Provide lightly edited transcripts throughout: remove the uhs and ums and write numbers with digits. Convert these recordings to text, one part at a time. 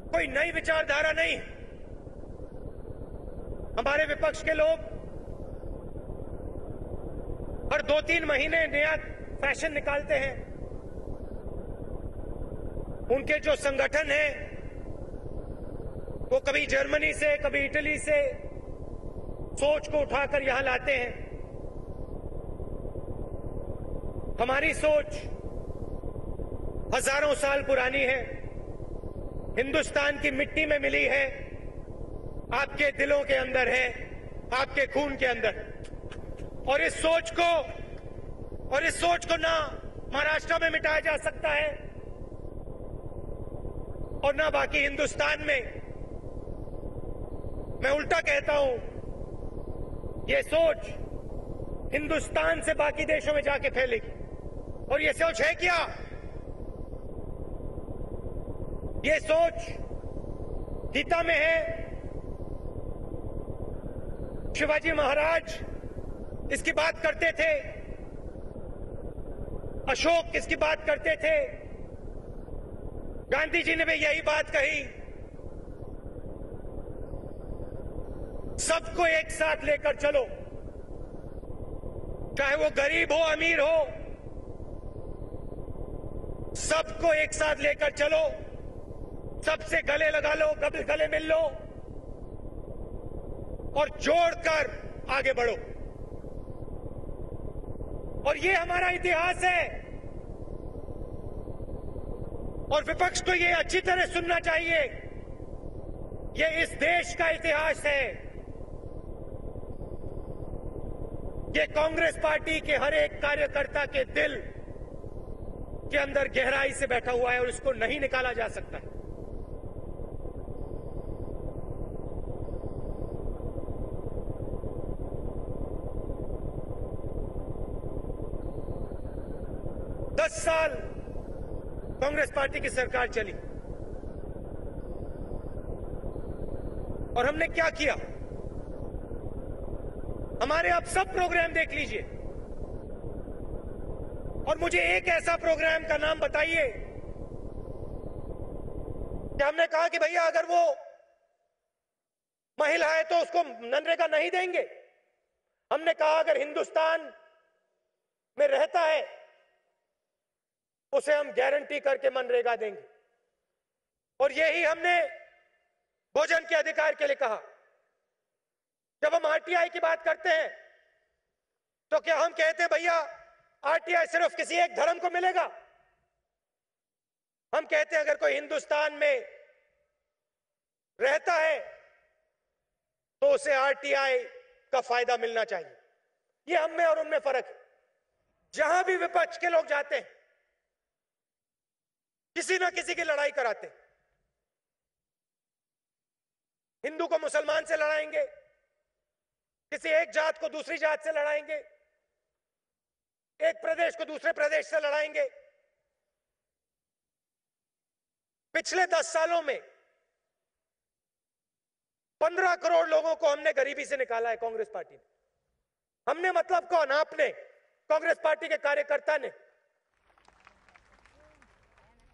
कोई नई विचारधारा नहीं। हमारे विपक्ष के लोग हर 2-3 महीने नया फैशन निकालते हैं। उनके जो संगठन है वो कभी जर्मनी से कभी इटली से सोच को उठाकर यहां लाते हैं। हमारी सोच हजारों साल पुरानी है, हिंदुस्तान की मिट्टी में मिली है, आपके दिलों के अंदर है, आपके खून के अंदर। और इस सोच को ना महाराष्ट्र में मिटाया जा सकता है और ना बाकी हिंदुस्तान में। मैं उल्टा कहता हूं, यह सोच हिंदुस्तान से बाकी देशों में जाके फैलेगी। और यह सोच है क्या? यह सोच गीता में है। शिवाजी महाराज इसकी बात करते थे, अशोक इसकी बात करते थे, गांधी जी ने भी यही बात कही। सबको एक साथ लेकर चलो, चाहे वो गरीब हो अमीर हो, सबको एक साथ लेकर चलो, सबसे गले लगा लो, गले मिल लो और जोड़कर आगे बढ़ो। और ये हमारा इतिहास है और विपक्ष को ये अच्छी तरह सुनना चाहिए। ये इस देश का इतिहास है। ये कांग्रेस पार्टी के हर एक कार्यकर्ता के दिल के अंदर गहराई से बैठा हुआ है और इसको नहीं निकाला जा सकता है। दस साल कांग्रेस पार्टी की सरकार चली और हमने क्या किया? हमारे आप सब प्रोग्राम देख लीजिए और मुझे एक ऐसा प्रोग्राम का नाम बताइए कि हमने कहा कि भैया अगर वो महिला है तो उसको मनरेगा नहीं देंगे। हमने कहा अगर हिंदुस्तान में रहता है उसे हम गारंटी करके मनरेगा देंगे। और यही हमने भोजन के अधिकार के लिए कहा। जब हम आरटीआई की बात करते हैं तो क्या हम कहते हैं भैया आरटीआई सिर्फ किसी एक धर्म को मिलेगा? हम कहते हैं अगर कोई हिंदुस्तान में रहता है तो उसे आरटीआई का फायदा मिलना चाहिए। ये हम में और उनमें फर्क है। जहां भी विपक्ष के लोग जाते हैं किसी ना किसी की लड़ाई कराते हैं। हिंदू को मुसलमान से लड़ाएंगे, किसी एक जात को दूसरी जात से लड़ाएंगे, एक प्रदेश को दूसरे प्रदेश से लड़ाएंगे। पिछले 10 सालों में 15 करोड़ लोगों को हमने गरीबी से निकाला है कांग्रेस पार्टी ने। हमने मतलब कौन? आपने, कांग्रेस पार्टी के कार्यकर्ता ने।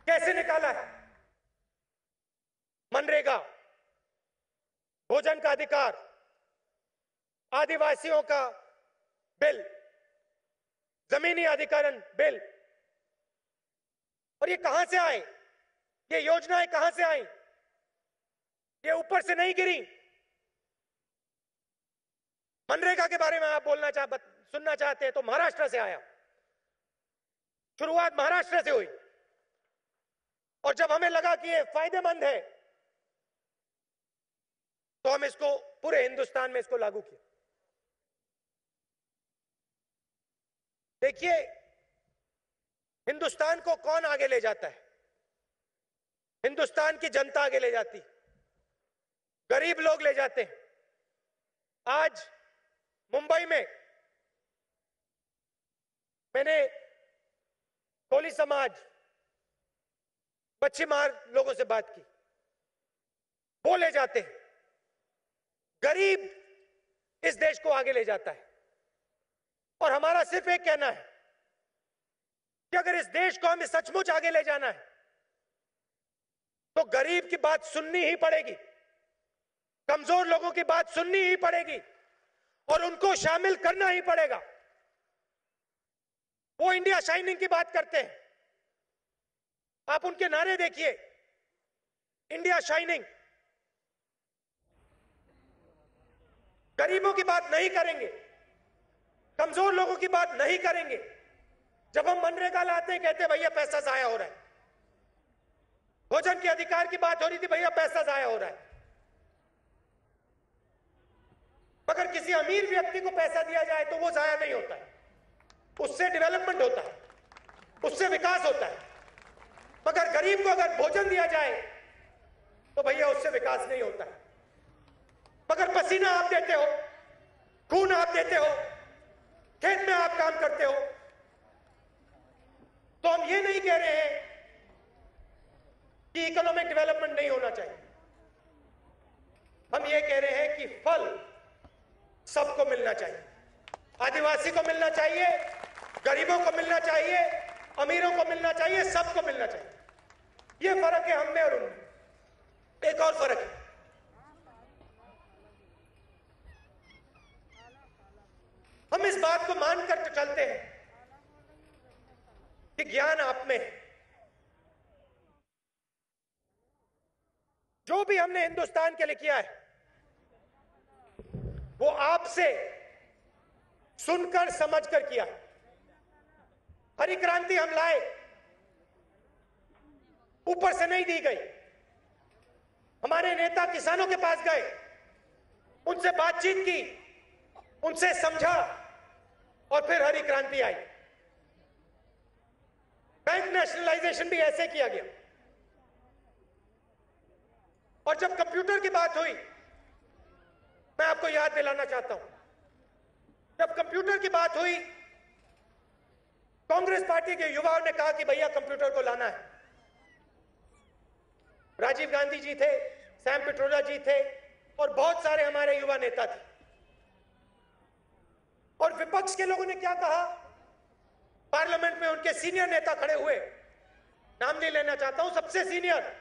कैसे निकाला है? मनरेगा, भोजन का अधिकार, आदिवासियों का बिल, जमीनी अधिकरण बिल। और ये कहां से आए? ये योजनाएं कहां से आई? ये ऊपर से नहीं गिरी। मनरेगा के बारे में आप सुनना चाहते हैं तो महाराष्ट्र से आया। शुरुआत महाराष्ट्र से हुई और जब हमें लगा कि ये फायदेमंद है तो हम इसको पूरे हिंदुस्तान में इसको लागू किया। देखिए, हिंदुस्तान को कौन आगे ले जाता है? हिंदुस्तान की जनता आगे ले जाती, गरीब लोग ले जाते हैं। आज मुंबई में मैंने कोली समाज, मच्छीमार लोगों से बात की। वो ले जाते हैं। गरीब इस देश को आगे ले जाता है। और हमारा सिर्फ एक कहना है कि अगर इस देश को हमें सचमुच आगे ले जाना है तो गरीब की बात सुननी ही पड़ेगी, कमजोर लोगों की बात सुननी ही पड़ेगी और उनको शामिल करना ही पड़ेगा। वो इंडिया शाइनिंग की बात करते हैं, आप उनके नारे देखिए, इंडिया शाइनिंग। गरीबों की बात नहीं करेंगे, कमजोर लोगों की बात नहीं करेंगे। जब हम मनरेगा लाते हैं कहते भैया पैसा जाया हो रहा है, भोजन के अधिकार की बात हो रही थी, भैया पैसा जाया हो रहा है। मगर किसी अमीर व्यक्ति को पैसा दिया जाए तो वो जाया नहीं होता है, उससे डेवलपमेंट होता है, उससे विकास होता है। मगर गरीब को अगर भोजन दिया जाए तो भैया उससे विकास नहीं होता है। मगर पसीना आप देते हो, खून आप देते हो, खेत में आप काम करते हो, तो हम ये नहीं कह रहे हैं कि इकोनॉमिक डेवलपमेंट नहीं होना चाहिए। हम ये कह रहे हैं कि फल सबको मिलना चाहिए, आदिवासी को मिलना चाहिए, गरीबों को मिलना चाहिए, अमीरों को मिलना चाहिए, सबको मिलना चाहिए। ये फर्क है हम में और उनमें। एक और फर्क है, हम इस बात को मानकर चलते हैं कि ज्ञान आप में है। जो भी हमने हिंदुस्तान के लिए किया है वो आपसे सुनकर समझकर किया। हरी क्रांति हम लाए, ऊपर से नहीं दी गई। हमारे नेता किसानों के पास गए, उनसे बातचीत की, उनसे समझा और फिर हरी क्रांति आई। बैंक नेशनलाइजेशन भी ऐसे किया गया। और जब कंप्यूटर की बात हुई, मैं आपको याद दिलाना चाहता हूं, जब कंप्यूटर की बात हुई कांग्रेस पार्टी के युवाओं ने कहा कि भैया कंप्यूटर को लाना है। राजीव गांधी जी थे, सैम पिट्रोदा जी थे और बहुत सारे हमारे युवा नेता थे। और विपक्ष के लोगों ने क्या कहा, पार्लियामेंट में उनके सीनियर नेता खड़े हुए, नाम नहीं लेना चाहता हूं, सबसे सीनियर,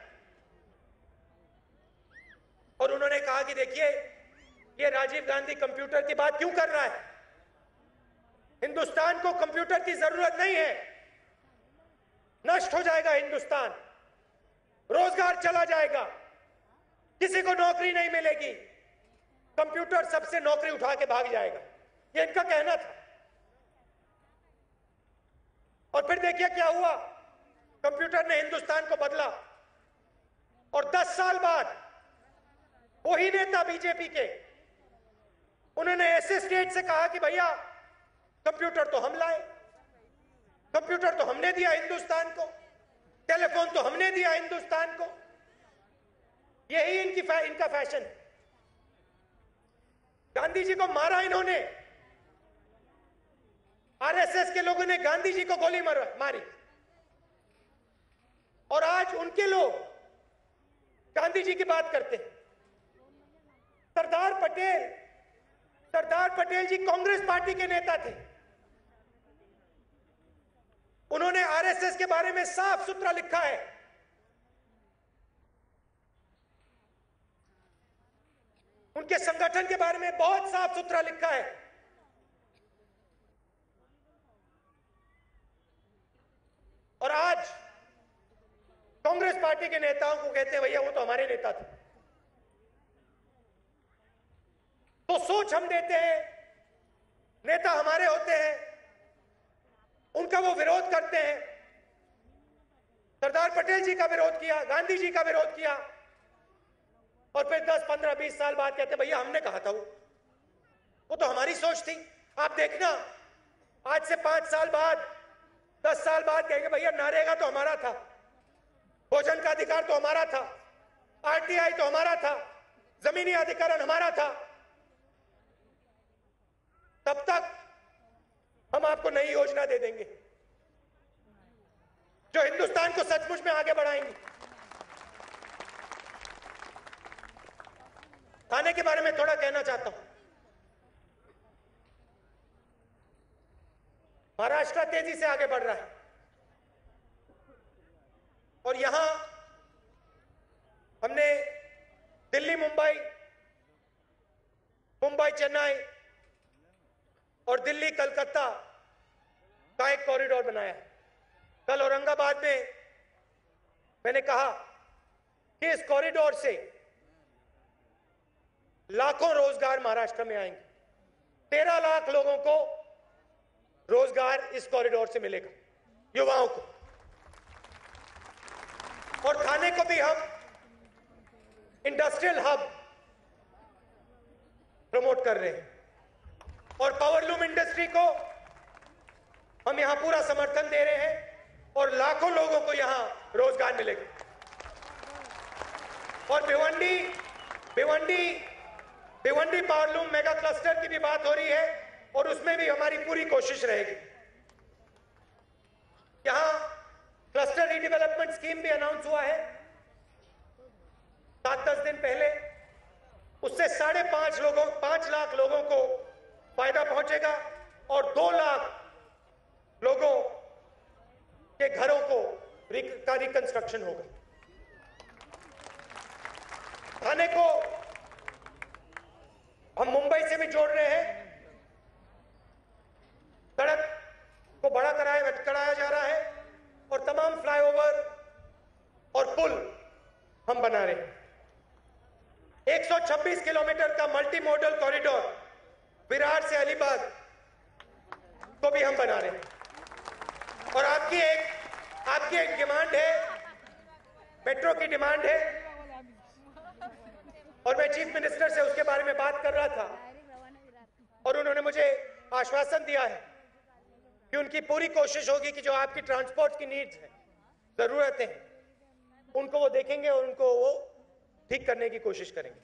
और उन्होंने कहा कि देखिए ये राजीव गांधी कंप्यूटर की बात क्यों कर रहा है, हिंदुस्तान को कंप्यूटर की जरूरत नहीं है, नष्ट हो जाएगा हिंदुस्तान, रोजगार चला जाएगा, किसी को नौकरी नहीं मिलेगी, कंप्यूटर सबसे नौकरी उठा के भाग जाएगा, ये इनका कहना था। और फिर देखिए क्या हुआ, कंप्यूटर ने हिंदुस्तान को बदला। और 10 साल बाद वही नेता बीजेपी के, उन्होंने ऐसे स्टेट से कहा कि भैया कंप्यूटर तो हम लाए, कंप्यूटर तो हमने दिया हिंदुस्तान को, टेलीफोन तो हमने दिया हिंदुस्तान को। यही इनका फैशन है। गांधी जी को मारा इन्होंने, आरएसएस के लोगों ने गांधी जी को गोली मारी, और आज उनके लोग गांधी जी की बात करते हैं। सरदार पटेल जी कांग्रेस पार्टी के नेता थे। उन्होंने आरएसएस के बारे में साफ सुथरा लिखा है, उनके संगठन के बारे में बहुत साफ सुथरा लिखा है। और आज कांग्रेस पार्टी के नेताओं को कहते हैं भैया वो तो हमारे नेता थे। तो सोच हम देते हैं, नेता हमारे होते हैं, उनका वो विरोध करते हैं। सरदार पटेल जी का विरोध किया, गांधी जी का विरोध किया, और फिर 10, 15, 20 साल बाद कहते भैया हमने कहा था वो तो हमारी सोच थी। आप देखना आज से 5 साल बाद, 10 साल बाद कहेंगे भैया नरेगा तो हमारा था, भोजन का अधिकार तो हमारा था, आरटीआई तो हमारा था, जमीनी अधिकरण हमारा था। तब तक हम आपको नई योजना दे देंगे जो हिंदुस्तान को सचमुच में आगे बढ़ाएंगी। खाने के बारे में थोड़ा कहना चाहता हूं। महाराष्ट्र तेजी से आगे बढ़ रहा है और यहां हमने दिल्ली मुंबई, मुंबई चेन्नई और दिल्ली कलकत्ता का एक कॉरिडोर बनाया है। कल औरंगाबाद में मैंने कहा कि इस कॉरिडोर से लाखों रोजगार महाराष्ट्र में आएंगे। 13 लाख लोगों को रोजगार इस कॉरिडोर से मिलेगा, युवाओं को। और थाने को भी हम इंडस्ट्रियल हब प्रमोट कर रहे हैं और पावरलूम इंडस्ट्री को हम यहां पूरा समर्थन दे रहे हैं और लाखों लोगों को यहां रोजगार मिलेगा। और भिवंडी पावरलूम मेगा क्लस्टर की भी बात हो रही है और उसमें भी हमारी पूरी कोशिश रहेगी। यहां क्लस्टर रीडेवलपमेंट स्कीम भी अनाउंस हुआ है 7-10 दिन पहले। उससे 5.5 लाख लोगों को फायदा पहुंचेगा और 2 लाख लोगों के घरों को का रिकंस्ट्रक्शन होगा। थाने को हम मुंबई से भी जोड़ रहे हैं। सड़क को बड़ा कराया जा रहा है और तमाम फ्लाईओवर और पुल हम बना रहे हैं। 126 किलोमीटर का मल्टी मॉडल कॉरिडोर विरार से अलीबाग को भी हम बना रहे हैं। और आपकी एक डिमांड है, मेट्रो की डिमांड है और मैं चीफ मिनिस्टर से उसके बारे में बात कर रहा था और उन्होंने मुझे आश्वासन दिया है कि उनकी पूरी कोशिश होगी कि जो आपकी ट्रांसपोर्ट की नीड्स हैं, जरूरतें हैं, उनको वो देखेंगे और उनको वो ठीक करने की कोशिश करेंगे।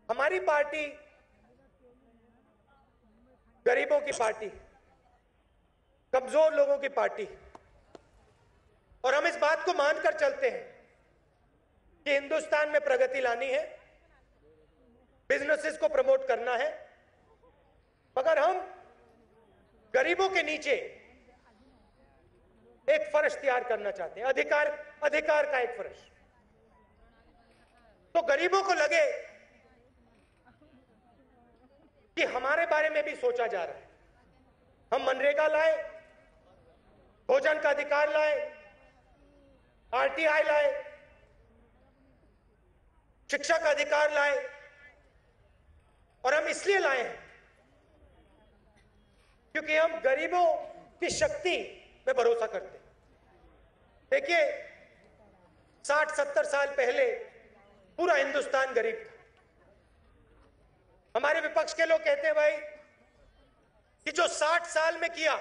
हमारी पार्टी गरीबों की पार्टी, कमजोर लोगों की पार्टी, और हम इस बात को मानकर चलते हैं कि हिंदुस्तान में प्रगति लानी है, बिजनेसेस को प्रमोट करना है, मगर हम गरीबों के नीचे एक फर्श तैयार करना चाहते हैं, अधिकार का एक फर्श। तो गरीबों को लगे कि हमारे बारे में भी सोचा जा रहा है। हम मनरेगा लाए, भोजन का अधिकार लाए, आरटीआई लाए, शिक्षा का अधिकार लाए, और हम इसलिए लाए हैं क्योंकि हम गरीबों की शक्ति में भरोसा करते हैं। देखिए, 60-70 साल पहले पूरा हिंदुस्तान गरीब था। हमारे विपक्ष के लोग कहते हैं भाई कि जो 60 साल में किया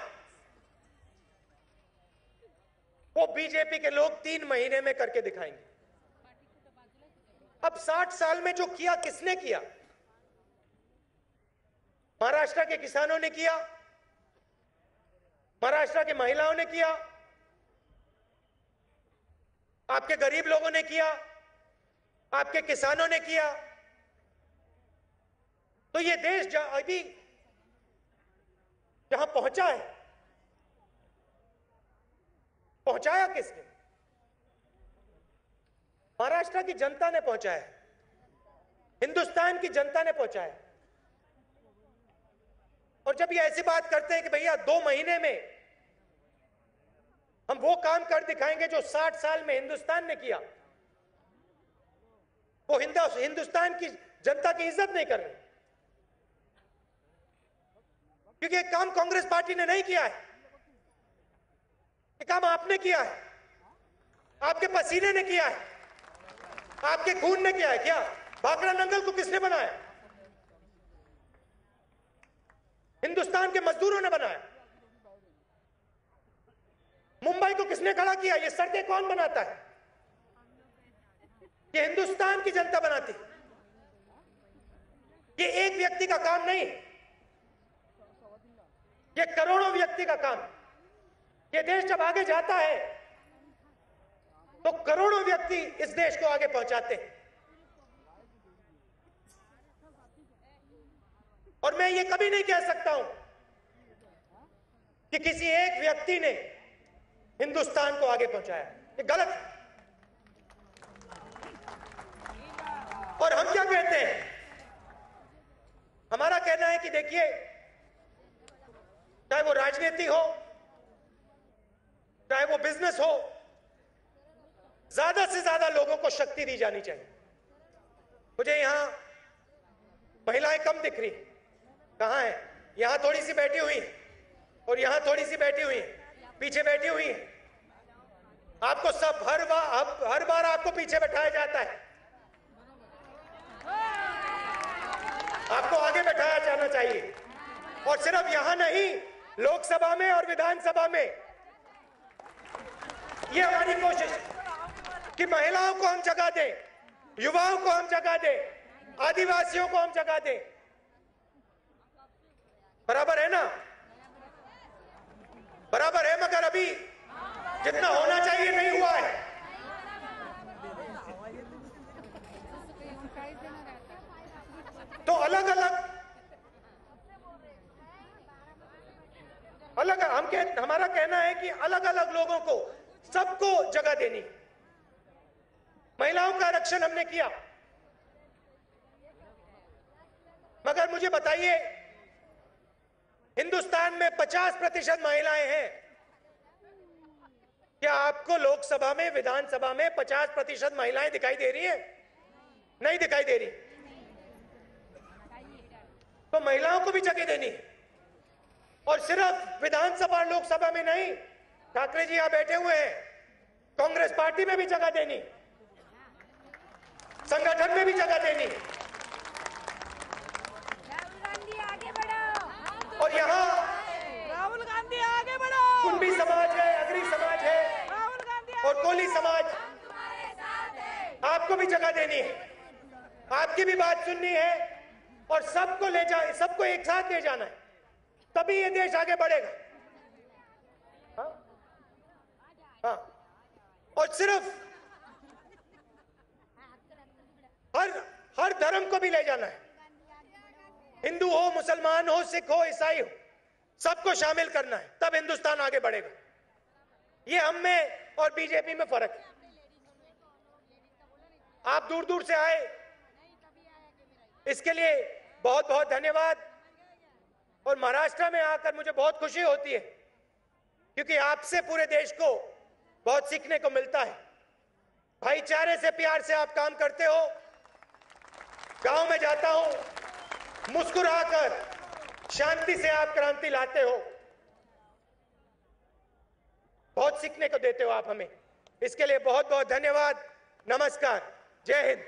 वो बीजेपी के लोग 3 महीने में करके दिखाएंगे। अब 60 साल में जो किया, किसने किया? महाराष्ट्र के किसानों ने किया, महाराष्ट्र की महिलाओं ने किया, आपके गरीब लोगों ने किया, आपके किसानों ने किया। तो ये देश अभी जहां पहुंचा है, पहुंचाया किसने? महाराष्ट्र की जनता ने पहुंचाया, हिंदुस्तान की जनता ने पहुंचाया। और जब ये ऐसी बात करते हैं कि भैया 2 महीने में हम वो काम कर दिखाएंगे जो 60 साल में हिंदुस्तान ने किया, वो हिंदुस्तान की जनता की इज्जत नहीं कर रहे, क्योंकि एक काम कांग्रेस पार्टी ने नहीं किया है, ये काम आपने किया है, आपके पसीने ने किया है, आपके खून ने किया है। क्या भाखड़ा नंगल को किसने बनाया? हिंदुस्तान के मजदूरों ने बनाया। मुंबई को किसने खड़ा किया? ये सड़कें कौन बनाता है? ये हिंदुस्तान की जनता बनाती है। ये एक व्यक्ति का काम नहीं, ये करोड़ों व्यक्ति का काम। ये देश जब आगे जाता है तो करोड़ों व्यक्ति इस देश को आगे पहुंचाते हैं। और मैं ये कभी नहीं कह सकता हूं कि किसी एक व्यक्ति ने हिंदुस्तान को आगे पहुंचाया। ये गलत है। और हम क्या कहते हैं? हमारा कहना है कि देखिए, चाहे वो राजनीति हो, चाहे वो बिजनेस हो, ज्यादा से ज्यादा लोगों को शक्ति दी जानी चाहिए। मुझे यहां महिलाएं कम दिख रही, कहां है? यहां थोड़ी सी बैठी हुई और यहां थोड़ी सी बैठी हुई, पीछे बैठी हुई है। आपको सब हर बार आपको पीछे बैठाया जाता है, आपको आगे बैठाया जाना चाहिए। और सिर्फ यहां नहीं, लोकसभा में और विधानसभा में ये हमारी कोशिश है कि महिलाओं को हम जगह दें, युवाओं को हम जगह दें, आदिवासियों को हम जगह दें। बराबर है ना? बराबर है, मगर अभी जितना होना चाहिए नहीं हुआ है। तो अलग हमारा कहना है कि अलग अलग लोगों को, सबको जगह देनी। महिलाओं का आरक्षण हमने किया, मगर मुझे बताइए, हिंदुस्तान में 50% महिलाएं हैं। क्या आपको लोकसभा में, विधानसभा में 50% महिलाएं दिखाई दे रही है? नहीं दिखाई दे रही। तो महिलाओं को भी जगह देनी है। और सिर्फ विधानसभा और लोकसभा में नहीं, ठाकरे जी यहां बैठे हुए हैं, कांग्रेस पार्टी में भी जगह देनी, संगठन में भी जगह देनी। आगे बढ़ो। और यहाँ राहुल गांधी आगे बढ़ो। कुंभी समाज है, अग्री समाज है राहुल गांधी और कोली समाज, तुम्हारे साथ है। आपको भी जगह देनी है, आपकी भी बात सुननी है और सबको एक साथ ले जाना है, तभी ये देश आगे बढ़ेगा। हाँ। और सिर्फ हर धर्म को भी ले जाना है, हिंदू हो, मुसलमान हो, सिख हो, ईसाई हो, सबको शामिल करना है, तब हिंदुस्तान आगे बढ़ेगा। ये हम में और बीजेपी में फर्क है। आप दूर दूर से आए, इसके लिए बहुत बहुत धन्यवाद। और महाराष्ट्र में आकर मुझे बहुत खुशी होती है, क्योंकि आपसे पूरे देश को बहुत सीखने को मिलता है। भाईचारे से, प्यार से आप काम करते हो। गांव में जाता हूं, मुस्कुराकर, शांति से आप क्रांति लाते हो। बहुत सीखने को देते हो आप हमें, इसके लिए बहुत बहुत धन्यवाद। नमस्कार, जय हिंद।